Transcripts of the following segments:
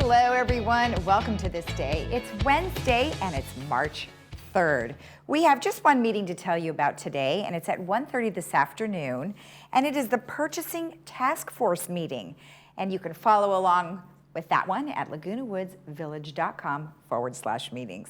Hello, everyone. Welcome to This Day. It's Wednesday, and it's March 3rd. We have just one meeting to tell you about today, and it's at 1:30 this afternoon, and it is the Purchasing Task Force meeting. And you can follow along with that one at lagunawoodsvillage.com/meetings.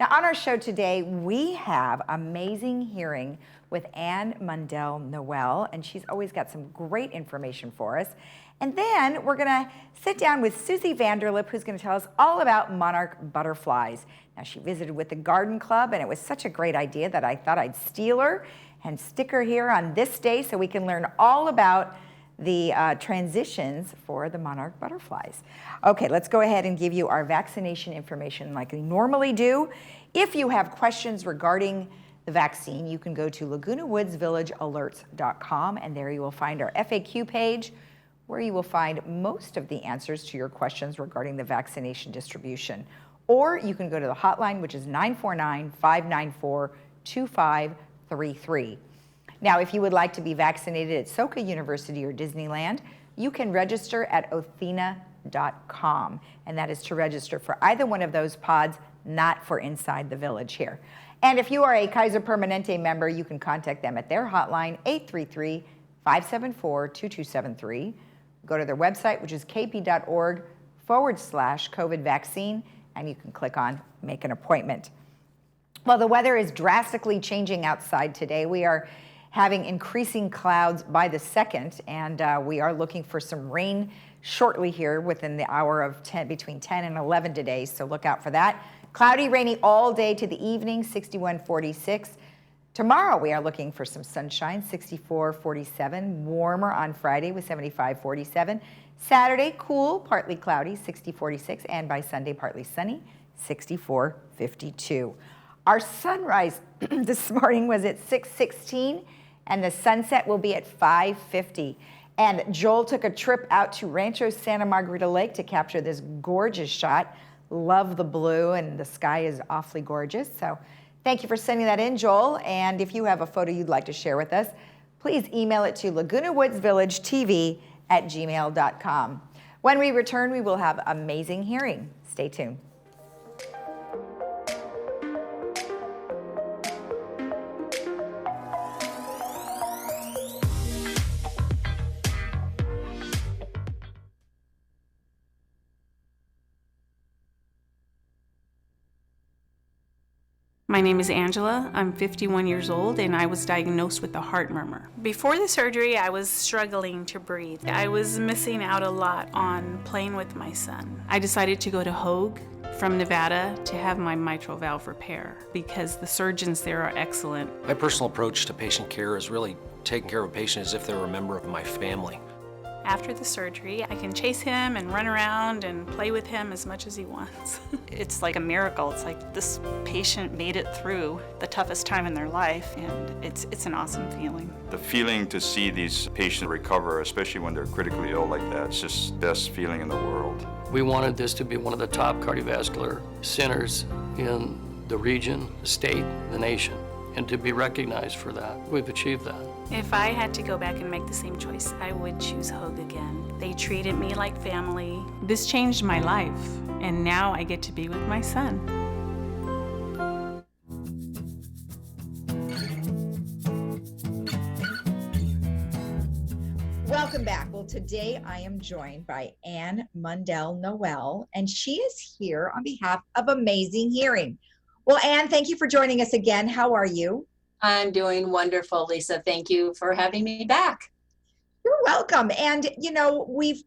Now, on our show today, we have amazing hearing with Anne Mundell Noel, and she's always got some great information for us. And then we're going to sit down with Susie Vanderlip, who's going to tell us all about Monarch butterflies. Now, she visited with the Garden Club, and it was such a great idea that I thought I'd steal her and stick her here on this day so we can learn all about the transitions for the Monarch butterflies. Okay, let's go ahead and give you our vaccination information like we normally do. If you have questions regarding the vaccine, you can go to lagunawoodsvillagealerts.com, and there you will find our FAQ page, where you will find most of the answers to your questions regarding the vaccination distribution. Or you can go to the hotline, which is 949-594-2533. Now, if you would like to be vaccinated at Soka University or Disneyland, you can register at othina.com, and that is to register for either one of those pods, not for inside the village here. And if you are a Kaiser Permanente member, you can contact them at their hotline, 833-574-2273. Go to their website, which is kp.org/COVID vaccine, and you can click on Make an Appointment. Well, the weather is drastically changing outside today. We are having increasing clouds by the second, and we are looking for some rain shortly here within the hour of 10, between 10 and 11 today, so look out for that. Cloudy, rainy all day to the evening, 61-46. Tomorrow we are looking for some sunshine, 64-47, warmer on Friday with 75-47. Saturday, cool, partly cloudy, 60-46, and by Sunday, partly sunny, 64-52. Our sunrise this morning was at 6:16, and the sunset will be at 5:50. And Joel took a trip out to Rancho Santa Margarita Lake to capture this gorgeous shot. Love the blue, and the sky is awfully gorgeous. So thank you for sending that in, Joel. And if you have a photo you'd like to share with us, please email it to lagunawoodsvillagetv@gmail.com. When we return, we will have amazing hearing. Stay tuned. My name is Angela. I'm 51 years old, and I was diagnosed with a heart murmur. Before the surgery, I was struggling to breathe. I was missing out a lot on playing with my son. I decided to go to Hoag from Nevada to have my mitral valve repair because the surgeons there are excellent. My personal approach to patient care is really taking care of a patient as if they were a member of my family. After the surgery, I can chase him and run around and play with him as much as he wants. It's like a miracle. It's like this patient made it through the toughest time in their life, and it's an awesome feeling. The feeling to see these patients recover, especially when they're critically ill like that, it's just the best feeling in the world. We wanted this to be one of the top cardiovascular centers in the region, the state, the nation, and to be recognized for that. We've achieved that. If I had to go back and make the same choice, I would choose Hoag again. They treated me like family. This changed my life, and now I get to be with my son. Welcome back. Well, today I am joined by Anne Mundell Noel, and she is here on behalf of Amazing Hearing. Well, Anne, thank you for joining us again. How are you? I'm doing wonderful, Lisa. Thank you for having me back. You're welcome. And you know, we've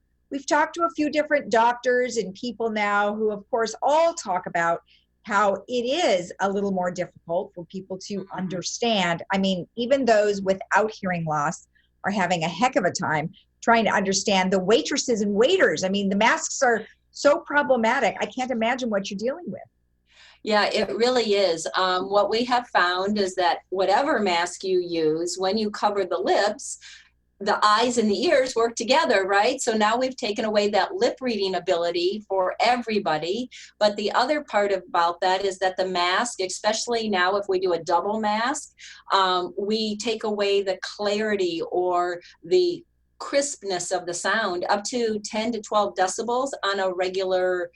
talked to a few different doctors and people now who, of course, all talk about how it is a little more difficult for people to understand. I mean, even those without hearing loss are having a heck of a time trying to understand the waitresses and waiters. I mean, the masks are so problematic. I can't imagine what you're dealing with. Yeah, it really is. What we have found is that whatever mask you use, when you cover the lips, the eyes and the ears work together, right? So now we've taken away that lip reading ability for everybody. But the other part about that is that the mask, especially now if we do a double mask, we take away the clarity or the crispness of the sound, up to 10 to 12 decibels on a regular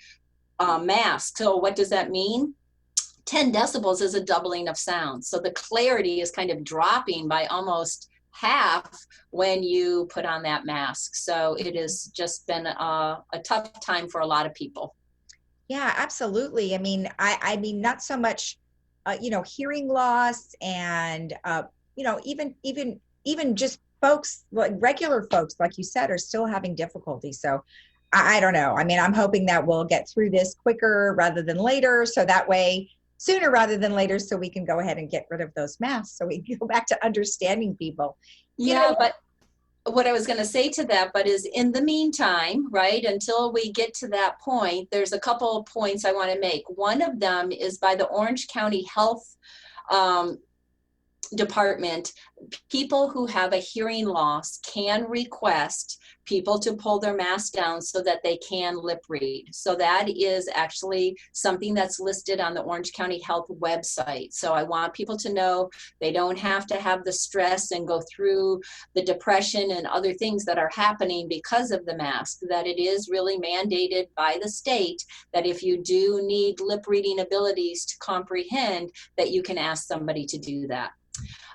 mask. So what does that mean? 10 decibels is a doubling of sound. So the clarity is kind of dropping by almost half when you put on that mask. So it has just been a tough time for a lot of people. Yeah, absolutely. I mean, I mean, not so much, hearing loss and, even just folks, like regular folks, like you said, are still having difficulty. So I don't know. I mean, I'm hoping that we'll get through this quicker rather than later. So that way, sooner rather than later, so we can go ahead and get rid of those masks. So we can go back to understanding people. But what I was going to say to that, but is in the meantime, right, until we get to that point, there's a couple of points I want to make. One of them is by the Orange County Health Department, people who have a hearing loss can request people to pull their mask down so that they can lip read. So that is actually something that's listed on the Orange County Health website. So I want people to know they don't have to have the stress and go through the depression and other things that are happening because of the mask, that it is really mandated by the state that if you do need lip reading abilities to comprehend, that you can ask somebody to do that.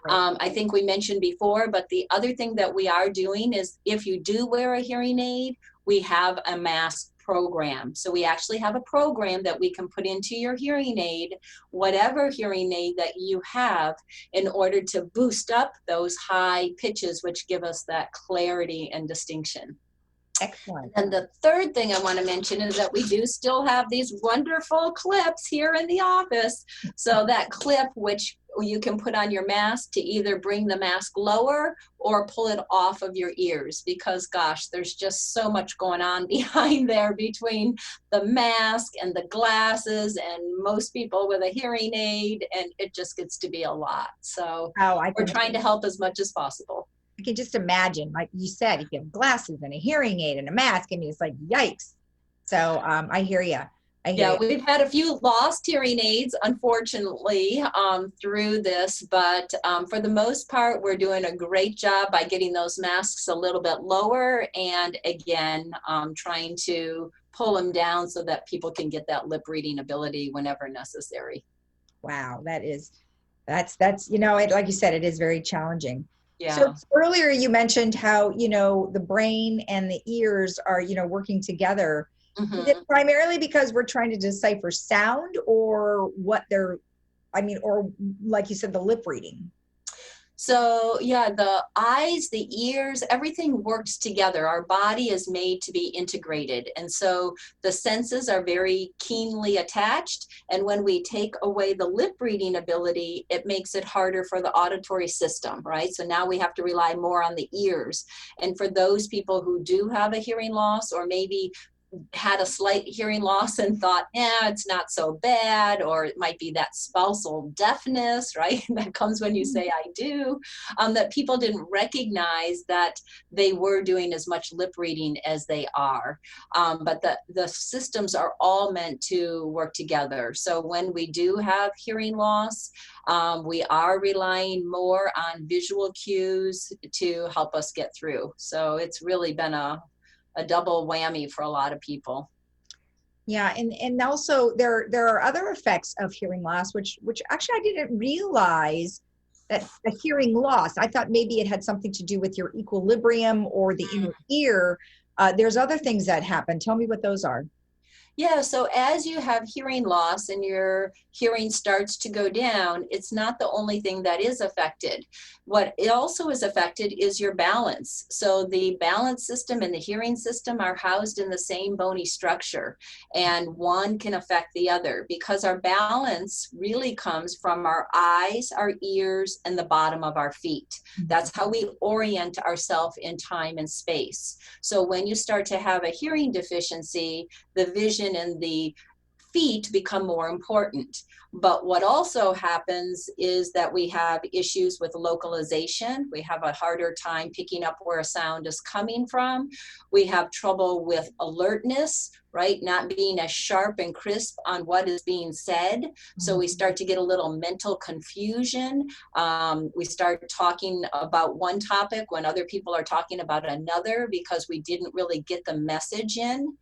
I think we mentioned before, but the other thing that we are doing is if you do wear a hearing aid, we have a mask program. So we actually have a program that we can put into your hearing aid, whatever hearing aid that you have, in order to boost up those high pitches, which give us that clarity and distinction. Excellent. And the third thing I want to mention is that we do still have these wonderful clips here in the office. So that clip, which you can put on your mask to either bring the mask lower or pull it off of your ears, because gosh, there's just so much going on behind there between the mask and the glasses and most people with a hearing aid, and it just gets to be a lot. So we're trying to help as much as possible. I can just imagine, like you said, if you have glasses and a hearing aid and a mask, I mean, it's like, yikes. So I hear you. We've had a few lost hearing aids, unfortunately, through this, but for the most part, we're doing a great job by getting those masks a little bit lower, and again, trying to pull them down so that people can get that lip reading ability whenever necessary. Wow, that's like you said, it is very challenging. Yeah. So earlier you mentioned how, the brain and the ears are, working together. Mm-hmm. Is it primarily because we're trying to decipher sound, or or like you said, the lip reading? So yeah, the eyes, the ears, everything works together. Our body is made to be integrated. And so the senses are very keenly attached. And when we take away the lip reading ability, it makes it harder for the auditory system, right? So now we have to rely more on the ears. And for those people who do have a hearing loss, or maybe had a slight hearing loss and thought, it's not so bad, or it might be that spousal deafness, right? That comes when you say I do, that people didn't recognize that they were doing as much lip reading as they are. But the systems are all meant to work together. So when we do have hearing loss, we are relying more on visual cues to help us get through. So it's really been a double whammy for a lot of people. Yeah, and also there are other effects of hearing loss, which actually I didn't realize that a hearing loss. I thought maybe it had something to do with your equilibrium or the inner ear. There's other things that happen. Tell me what those are. Yeah, so as you have hearing loss and your hearing starts to go down, it's not the only thing that is affected. What it also is affected is your balance. So the balance system and the hearing system are housed in the same bony structure, and one can affect the other because our balance really comes from our eyes, our ears, and the bottom of our feet. That's how we orient ourselves in time and space. So when you start to have a hearing deficiency, the vision and the feet become more important. But what also happens is that we have issues with localization. We have a harder time picking up where a sound is coming from. We have trouble with alertness, right? Not being as sharp and crisp on what is being said. So we start to get a little mental confusion. We start talking about one topic when other people are talking about another because we didn't really get the message in.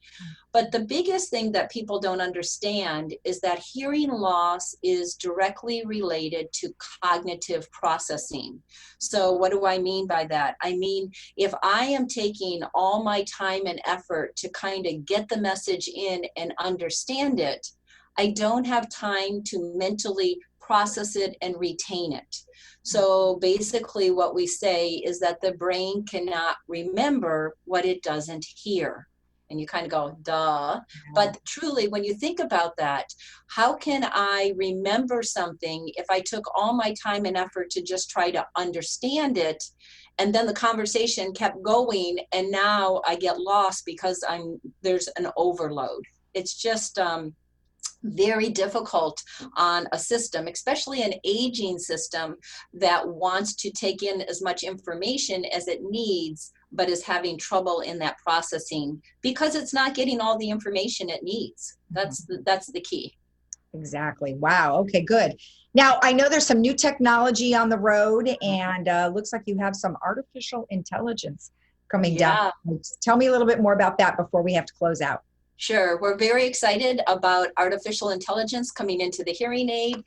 But the biggest thing that people don't understand is that hearing loss is directly related to cognitive processing. So what do I mean by that? I mean, if I am taking all my time and effort to kind of get the message in and understand it, I don't have time to mentally process it and retain it. So basically what we say is that the brain cannot remember what it doesn't hear. And you kind of go, duh. But truly, when you think about that, how can I remember something if I took all my time and effort to just try to understand it, and then the conversation kept going, and now I get lost because there's an overload? It's just very difficult on a system, especially an aging system that wants to take in as much information as it needs, but is having trouble in that processing because it's not getting all the information it needs. That's the key. Exactly. Wow. Okay, good. Now, I know there's some new technology on the road, and looks like you have some artificial intelligence coming down. Tell me a little bit more about that before we have to close out. Sure. We're very excited about artificial intelligence coming into the hearing aid.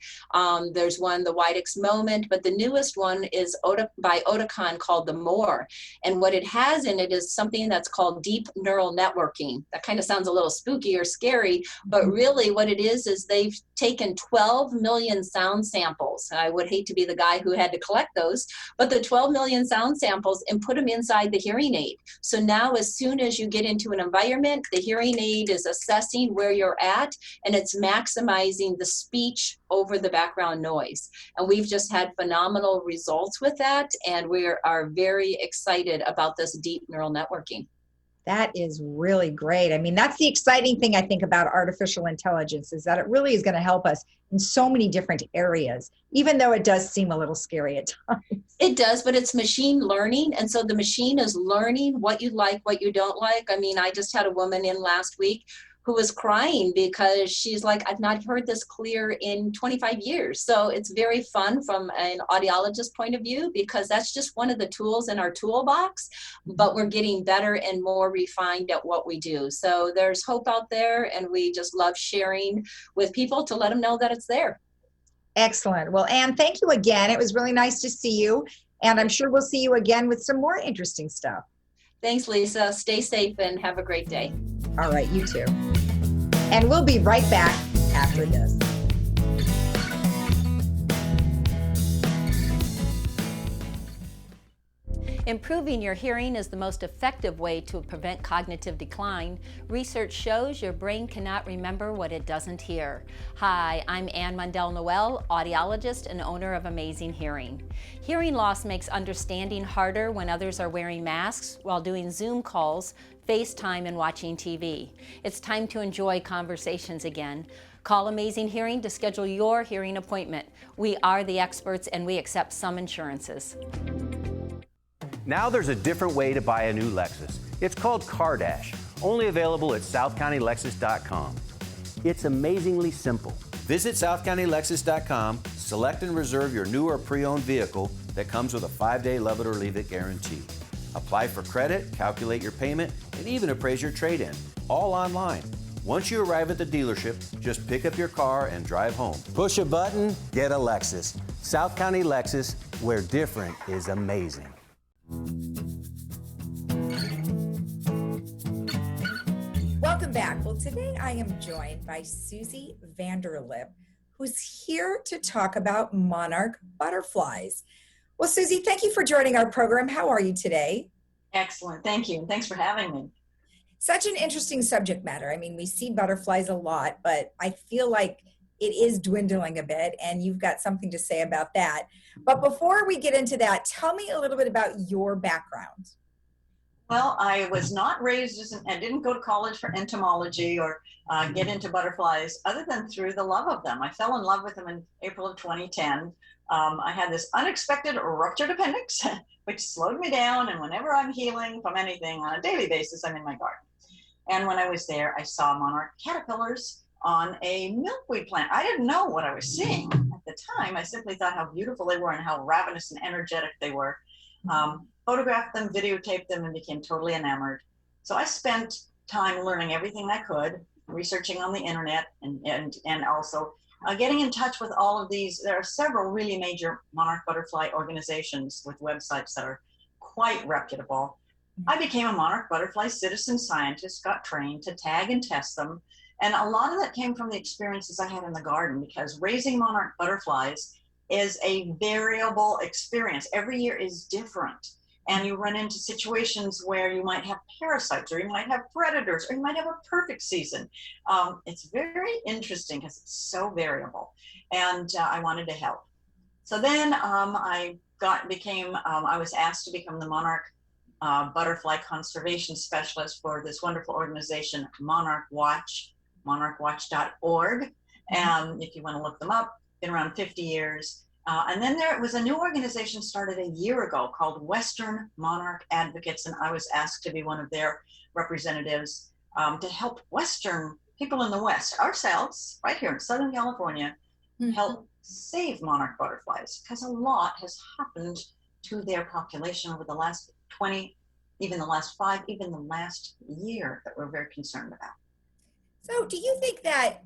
There's one, the Widex Moment, but the newest one is by Oticon called the More. And what it has in it is something that's called deep neural networking. That kind of sounds a little spooky or scary, but really what it is they've taken 12 million sound samples. I would hate to be the guy who had to collect those, but the 12 million sound samples and put them inside the hearing aid. So now as soon as you get into an environment, the hearing aid is assessing where you're at, and it's maximizing the speech over the background noise. And we've just had phenomenal results with that, and we are very excited about this deep neural networking. That is really great. I mean, that's the exciting thing, I think, about artificial intelligence, is that it really is going to help us in so many different areas, even though it does seem a little scary at times. It does, but it's machine learning. And so the machine is learning what you like, what you don't like. I mean, I just had a woman in last week who was crying because she's like, I've not heard this clear in 25 years. So it's very fun from an audiologist point of view, because that's just one of the tools in our toolbox, but we're getting better and more refined at what we do. So there's hope out there, and we just love sharing with people to let them know that it's there. Excellent. Well, Ann, thank you again. It was really nice to see you, and I'm sure we'll see you again with some more interesting stuff. Thanks, Lisa. Stay safe and have a great day. All right, you too. And we'll be right back after this. Improving your hearing is the most effective way to prevent cognitive decline. Research shows your brain cannot remember what it doesn't hear. Hi, I'm Ann Mundell-Noel, audiologist and owner of Amazing Hearing. Hearing loss makes understanding harder when others are wearing masks while doing Zoom calls, FaceTime, and watching TV. It's time to enjoy conversations again. Call Amazing Hearing to schedule your hearing appointment. We are the experts, and we accept some insurances. Now there's a different way to buy a new Lexus. It's called CarDash, only available at SouthCountyLexus.com. It's amazingly simple. Visit SouthCountyLexus.com, select and reserve your new or pre-owned vehicle that comes with a 5-day love it or leave it guarantee. Apply for credit, calculate your payment, and even appraise your trade-in, all online. Once you arrive at the dealership, just pick up your car and drive home. Push a button, get a Lexus. South County Lexus, where different is amazing. Welcome back. Well, today I am joined by Susie Vanderlip, who's here to talk about monarch butterflies. Well, Susie, thank you for joining our program. How are you today? Excellent. Thank you. Thanks for having me. Such an interesting subject matter. I mean, we see butterflies a lot, but I feel like it is dwindling a bit, and you've got something to say about that. But before we get into that, tell me a little bit about your background. Well, I was not raised as I didn't go to college for entomology or get into butterflies other than through the love of them. I fell in love with them in April of 2010. I had this unexpected ruptured appendix, which slowed me down. And whenever I'm healing from anything on a daily basis, I'm in my garden. And when I was there, I saw monarch caterpillars on a milkweed plant. I didn't know what I was seeing at the time. I simply thought how beautiful they were and how ravenous and energetic they were. Photographed them, videotaped them, and became totally enamored. So I spent time learning everything I could, researching on the internet, and also getting in touch with all of these. There are several really major monarch butterfly organizations with websites that are quite reputable. I became a monarch butterfly citizen scientist, got trained to tag and test them. And a lot of that came from the experiences I had in the garden, because raising monarch butterflies is a variable experience. Every year is different. And you run into situations where you might have parasites, or you might have predators, or you might have a perfect season. It's very interesting because it's so variable. And I wanted to help. So then I was asked to become the Monarch Butterfly Conservation Specialist for this wonderful organization, Monarch Watch, monarchwatch.org. If you want to look them up, been around 50 years. And then there was a new organization started a year ago called Western Monarch Advocates, and I was asked to be one of their representatives to help Western people in the West, ourselves, right here in Southern California, help save monarch butterflies, because a lot has happened to their population over the last 20, even the last 5, even the last year, that we're very concerned about. So do you think that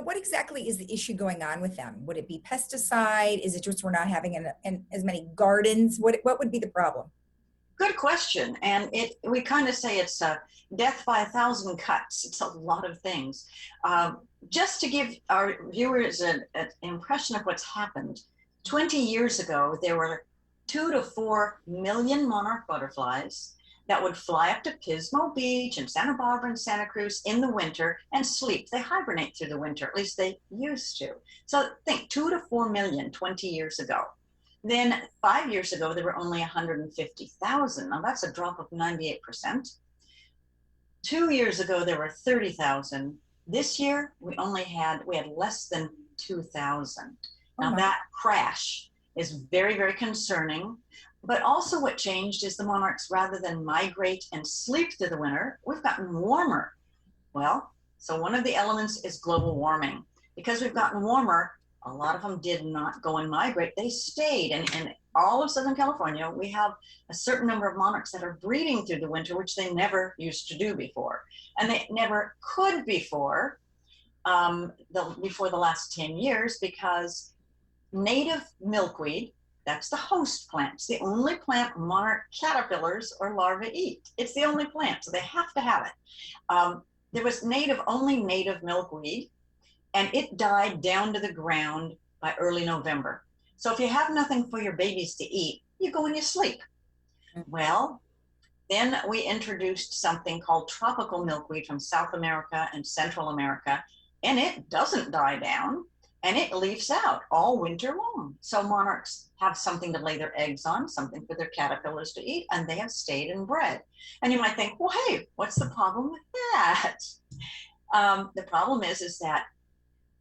what exactly is the issue going on with them? Would it be pesticide? Is it just we're not having as many gardens? What would be the problem? Good question. And we kind of say it's death by 1,000 cuts. It's a lot of things. Just to give our viewers an impression of what's happened, 20 years ago, there were 2 to 4 million monarch butterflies that would fly up to Pismo Beach and Santa Barbara and Santa Cruz in the winter and sleep. They hibernate through the winter, at least they used to. So think 2 to 4 million 20 years ago. Then 5 years ago, there were only 150,000. Now that's a drop of 98%. 2 years ago, there were 30,000. This year, we had less than 2,000. Now that crash is very, very concerning. But also what changed is the monarchs, rather than migrate and sleep through the winter, we've gotten warmer. Well, so one of the elements is global warming. Because we've gotten warmer, a lot of them did not go and migrate. They stayed. And in all of Southern California, we have a certain number of monarchs that are breeding through the winter, which they never used to do before. And they never could before the last 10 years, because native milkweed, that's the host plant. It's the only plant monarch caterpillars or larvae eat. It's the only plant, so they have to have it. There was only native milkweed, and it died down to the ground by early November. So if you have nothing for your babies to eat, you go and you sleep. Well, then we introduced something called tropical milkweed from South America and Central America, and it doesn't die down. And it leaves out all winter long. So monarchs have something to lay their eggs on, something for their caterpillars to eat, and they have stayed and bred. And you might think, well, hey, what's the problem with that? The problem is that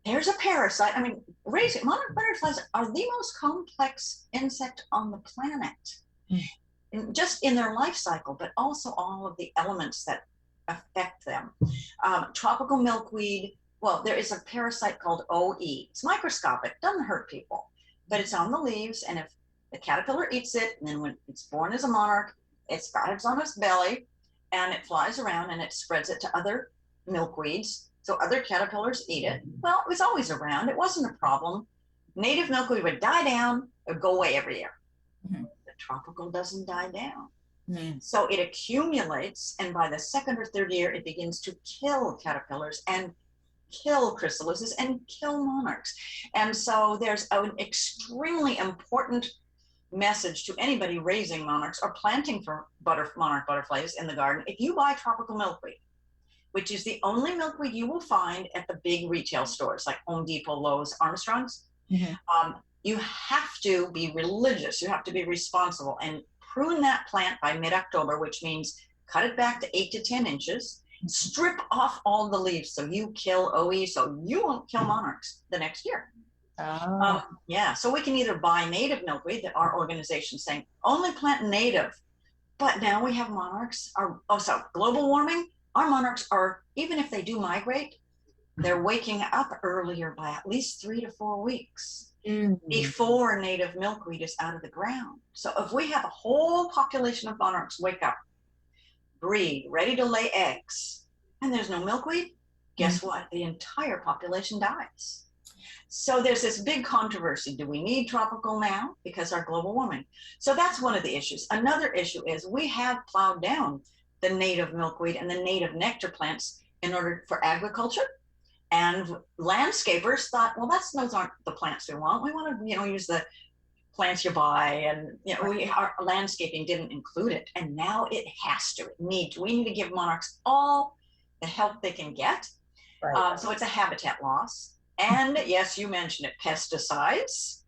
there's a parasite. I mean, monarch butterflies are the most complex insect on the planet, just in their life cycle, but also all of the elements that affect them. Tropical milkweed. Well, there is a parasite called OE. It's microscopic, doesn't hurt people, but it's on the leaves. And if the caterpillar eats it, and then when it's born as a monarch, it's on its belly, and it flies around and it spreads it to other milkweeds. So other caterpillars eat it. Well, it was always around. It wasn't a problem. Native milkweed would die down or go away every year. The tropical doesn't die down. So it accumulates, and by the second or third year, it begins to kill caterpillars and kill chrysalises and kill monarchs. And so there's an extremely important message to anybody raising monarchs or planting for monarch butterflies in the garden. If you buy tropical milkweed, which is the only milkweed you will find at the big retail stores like Home Depot, Lowe's, Armstrong's, you have to be religious. You have to be responsible and prune that plant by mid-October, which means cut it back to 8 to 10 inches, strip off all the leaves so you kill OE, so you won't kill monarchs the next year. Yeah, so we can either buy native milkweed, that our organization saying only plant native, but now we have monarchs. Global warming, our monarchs are, even if they do migrate, they're waking up earlier by at least 3 to 4 weeks before native milkweed is out of the ground. So if we have a whole population of monarchs wake up, breed, ready to lay eggs, and there's no milkweed, guess what? The entire population dies. So there's this big controversy. Do we need tropical now because our global warming? So that's one of the issues. Another issue is we have plowed down the native milkweed and the native nectar plants in order for agriculture. And landscapers thought, well, those aren't the plants we want. We want to, use the plants you buy, and our landscaping didn't include it. And now it has to. We need to give monarchs all the help they can get. Right. So it's a habitat loss. And yes, you mentioned it, pesticides.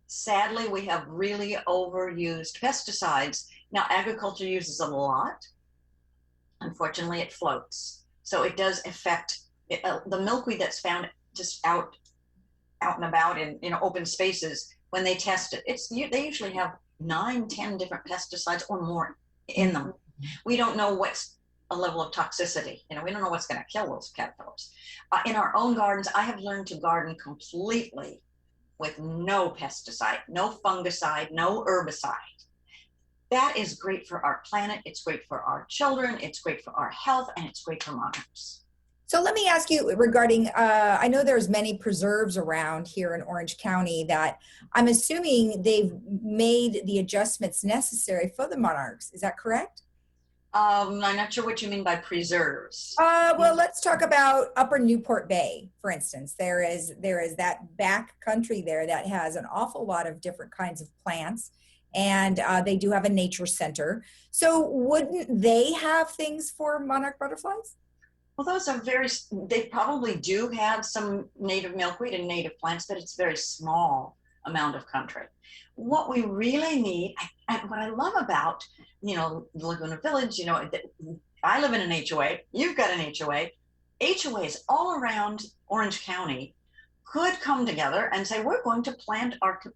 Sadly, we have really overused pesticides. Now, agriculture uses a lot. Unfortunately, it floats. So it does affect the milkweed that's found just out and about in open spaces. When they test it, they usually have 9-10 different pesticides or more in them. We don't know what's a level of toxicity. We don't know what's going to kill those caterpillars. In our own gardens, I have learned to garden completely with no pesticide, no fungicide, no herbicide. That is great for our planet. It's great for our children. It's great for our health, and it's great for monarchs. So let me ask you regarding, I know there's many preserves around here in Orange County that I'm assuming they've made the adjustments necessary for the monarchs. Is that correct? I'm not sure what you mean by preserves. Well, let's talk about Upper Newport Bay, for instance. There is that back country there that has an awful lot of different kinds of plants, and they do have a nature center. So wouldn't they have things for monarch butterflies? Well, those are they probably do have some native milkweed and native plants, but it's a very small amount of country. What we really need, and what I love about, Laguna Village, I live in an HOA, you've got an HOA. HOAs all around Orange County could come together and say, we're going to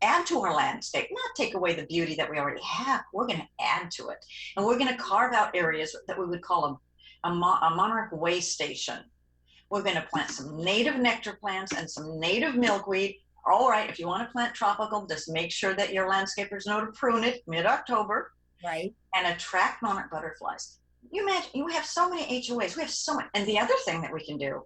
add to our landscape, not take away the beauty that we already have. We're going to add to it. And we're going to carve out areas that we would call a monarch way station. We're going to plant some native nectar plants and some native milkweed. All right, if you want to plant tropical, just make sure that your landscapers know to prune it mid-October. Right. And attract monarch butterflies. You imagine, you have so many HOAs. We have so many. And the other thing that we can do,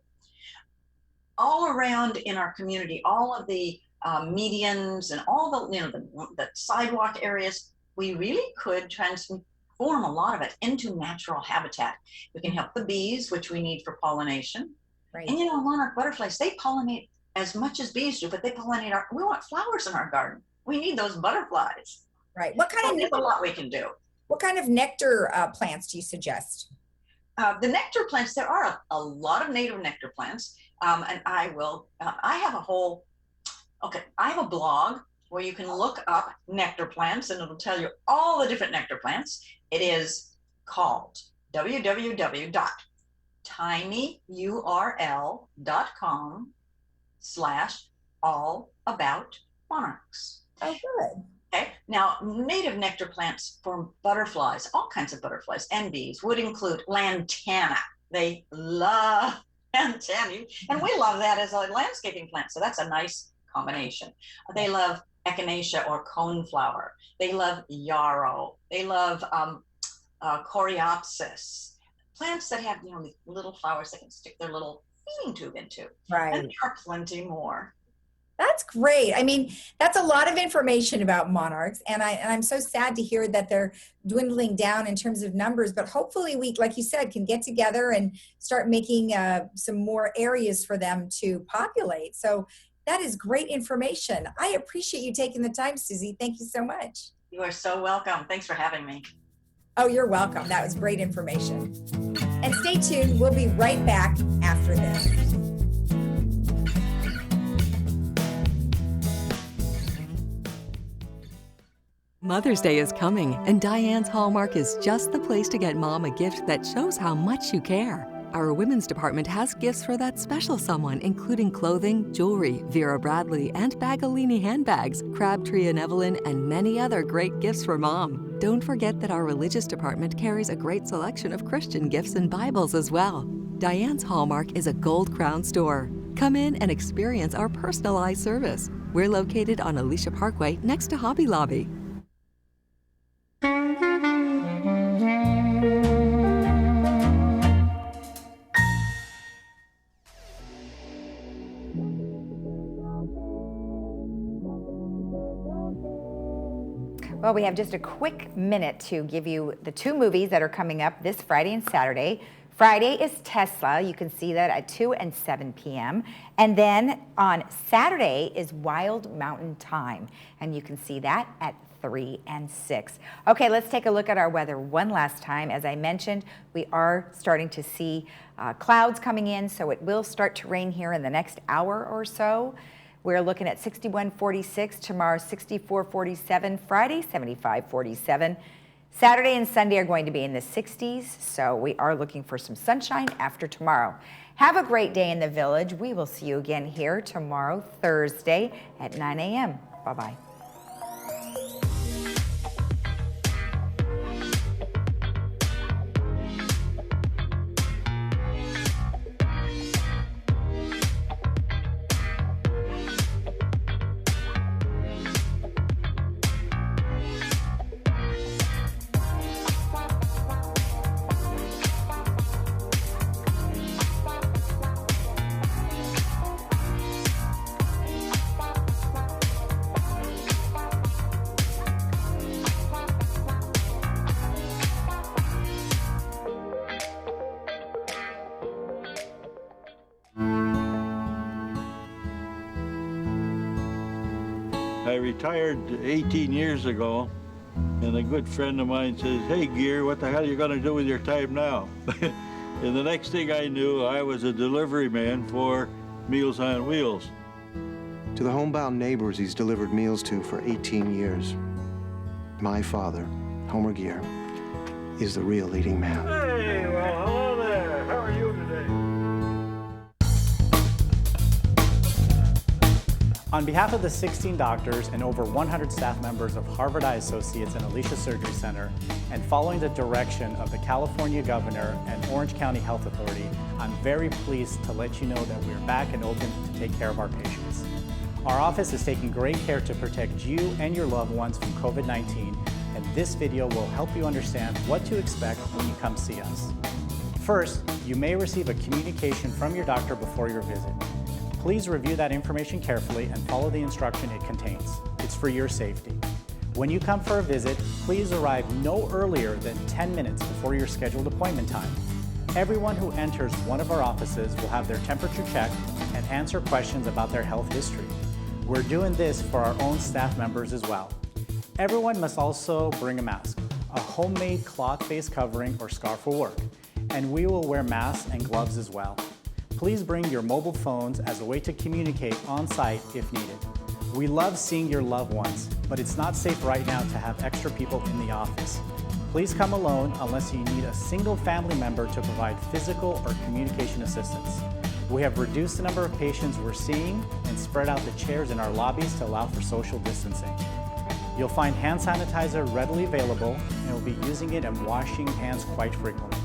all around in our community, all of the medians and all the sidewalk areas, we really could transform a lot of it into natural habitat. We can help the bees, which we need for pollination. Right. And monarch butterflies, they pollinate as much as bees do, but they pollinate we want flowers in our garden. We need those butterflies. Right. There's a lot we can do. What kind of nectar plants do you suggest? The nectar plants, there are a lot of native nectar plants. And I have I have a blog where you can look up nectar plants, and it'll tell you all the different nectar plants. It is called www.tinyurl.com/allaboutmonarchs. Oh, good. Okay. Now, native nectar plants for butterflies, all kinds of butterflies and bees, would include lantana. They love lantana, and we love that as a landscaping plant. So that's a nice combination. They love echinacea or coneflower. They love yarrow. They love coreopsis. Plants that have these little flowers they can stick their little feeding tube into. Right. And there are plenty more. That's great. I mean, that's a lot of information about monarchs, and I'm so sad to hear that they're dwindling down in terms of numbers, but hopefully we, like you said, can get together and start making some more areas for them to populate. So that is great information. I appreciate you taking the time, Susie. Thank you so much. You are so welcome. Thanks for having me. Oh, you're welcome. That was great information. And stay tuned. We'll be right back after this. Mother's Day is coming, and Diane's Hallmark is just the place to get Mom a gift that shows how much you care. Our women's department has gifts for that special someone, including clothing, jewelry, Vera Bradley, and Bagolini handbags, Crabtree and Evelyn, and many other great gifts for Mom. Don't forget that our religious department carries a great selection of Christian gifts and Bibles as well. Diane's Hallmark is a Gold Crown store. Come in and experience our personalized service. We're located on Alicia Parkway next to Hobby Lobby. Well, we have just a quick minute to give you the two movies that are coming up this Friday and Saturday. Friday is Tesla. You can see that at 2 and 7 p.m. And then on Saturday is Wild Mountain Time. And you can see that at 3 and 6. Okay, let's take a look at our weather one last time. As I mentioned, we are starting to see clouds coming in, so it will start to rain here in the next hour or so. We're looking at 61-46, tomorrow 64-47, Friday 75-47. Saturday and Sunday are going to be in the 60s, so we are looking for some sunshine after tomorrow. Have a great day in the village. We will see you again here tomorrow, Thursday at 9 a.m. Bye-bye. I retired 18 years ago, and a good friend of mine says, "Hey, Gear, what the hell are you going to do with your time now?" And the next thing I knew, I was a delivery man for Meals on Wheels. To the homebound neighbors he's delivered meals to for 18 years, my father, Homer Gear, is the real leading man. Hey, well, hello there. How are you today? On behalf of the 16 doctors and over 100 staff members of Harvard Eye Associates and Alicia Surgery Center, and following the direction of the California Governor and Orange County Health Authority, I'm very pleased to let you know that we're back and open to take care of our patients. Our office is taking great care to protect you and your loved ones from COVID-19, and this video will help you understand what to expect when you come see us. First, you may receive a communication from your doctor before your visit. Please review that information carefully and follow the instruction it contains. It's for your safety. When you come for a visit, please arrive no earlier than 10 minutes before your scheduled appointment time. Everyone who enters one of our offices will have their temperature checked and answer questions about their health history. We're doing this for our own staff members as well. Everyone must also bring a mask, a homemade cloth face covering or scarf for work, and we will wear masks and gloves as well. Please bring your mobile phones as a way to communicate on-site if needed. We love seeing your loved ones, but it's not safe right now to have extra people in the office. Please come alone unless you need a single family member to provide physical or communication assistance. We have reduced the number of patients we're seeing and spread out the chairs in our lobbies to allow for social distancing. You'll find hand sanitizer readily available, and we'll be using it and washing hands quite frequently.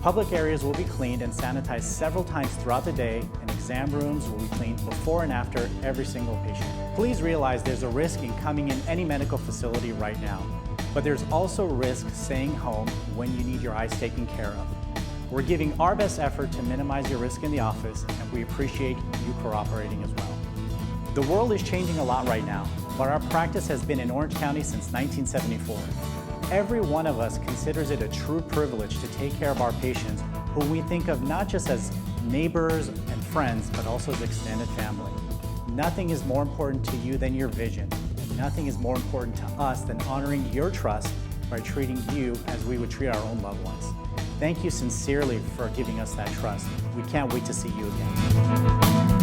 Public areas will be cleaned and sanitized several times throughout the day, and exam rooms will be cleaned before and after every single patient. Please realize there's a risk in coming in any medical facility right now, but there's also risk staying home when you need your eyes taken care of. We're giving our best effort to minimize your risk in the office, and we appreciate you cooperating as well. The world is changing a lot right now, but our practice has been in Orange County since 1974. Every one of us considers it a true privilege to take care of our patients, who we think of not just as neighbors and friends, but also as extended family. Nothing is more important to you than your vision, and nothing is more important to us than honoring your trust by treating you as we would treat our own loved ones. Thank you sincerely for giving us that trust. We can't wait to see you again.